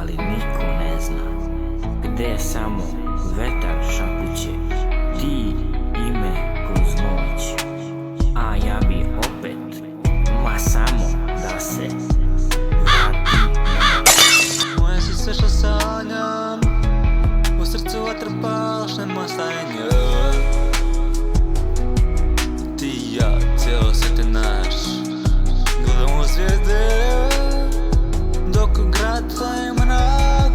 ali niko ne zna gde samo vetar šapuće ti ime kroz noć. A ja bi opet, ma samo da se vrati na noć. Moje si sve što sanjam, u srcu vatra palaš, nema stajanja. Ti i ja, cijelo svete naš, gledamo zvijezde dok grad tvoje mrak.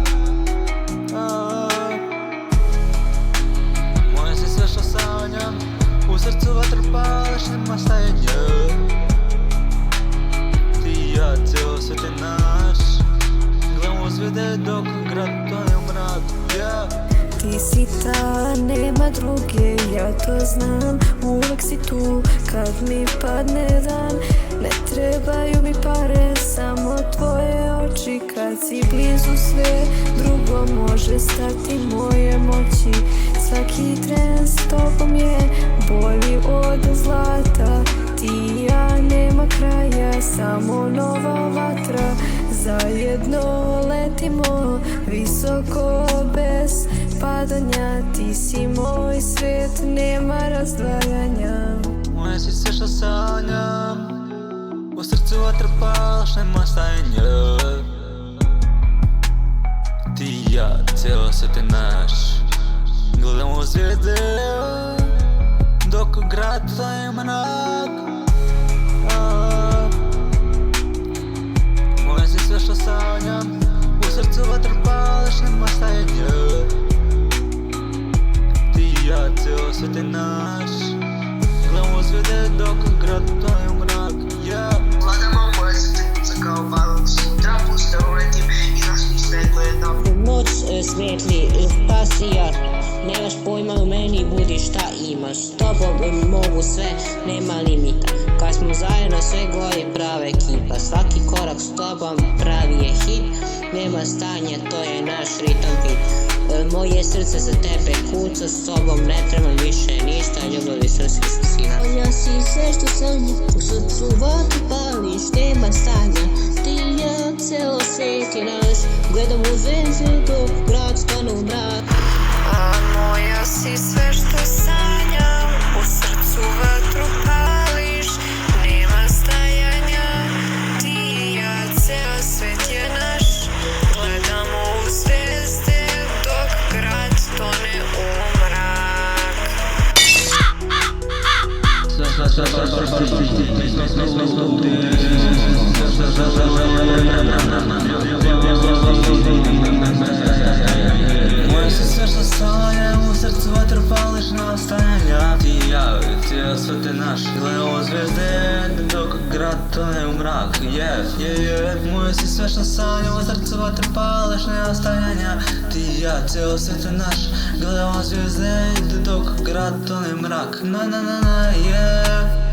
Moje si sve što sanjam, u srcu vatra palaš, nema stajanja. Ti i ja, cijelo svete naš, gledamo zvijezde dok grad tvoje mrak. Ti si ta, nema druge, ja to znam. Uvek si tu kad mi padne dan. Ne trebaju mi pare, samo tvoje oči. Kad si blizu sve drugo može stati moje moći. Svaki tren s tobom je bolji od zlata. Ti i ja, nema kraja, samo nova vatra. Zajedno letimo visoko bez padanja. Ti si moj svet, nema razdvajanja. Moje si sve što sanjam, u srcu vatra palaš, nema stajanja. Ti i ja, cijelo svete naš, gledamo zvijezde dok grad tvoje mrak. Moje si sve što sanjam, u srcu vatra palaš, nema stajanja. Ti i ja, cijelo svete naš, gledamo zvijezde dok grad tvoje mrak. Gledamo moje srce kuca kao balon, sutra puste uletim i noćni svet gledam. Noć svetli, pasija, nemaš pojma u meni, budi šta imaš. S tobom mogu sve, nema limita. Kad smo zajedno sve gore prave ekipa. Svaki korak s tobom pravi je hit. Nema stanja, to je naš ritam fit. Moje srce za tebe kuca, s tobom ne trebam više ništa. Ljubavi srpski sina. Ja si sve što sanjam, u srcu vatru pališ, nema stanja. Ti i ja, celo svet je naš, gledam u zvezde dok grad stane u mrak. A moja si sve što sanjam, u srcu vatru pališ, nema stajanja. Ti i ja, ceo svet je naš, gledamo u zvezde dok grad tone u mrak. Moje si sve što sanjam, u srcu vatra pališ, nema stajanja. Ti i ja, cijelo svete naš, gledamo zvijezde dok grad tone u mrak. Moje si sve što sanjam, u srcu vatra pališ, nema stajanja. Ti i ja, cijelo svete naš, gledamo zvijezde dok grad tone u mrak. Na, yeah.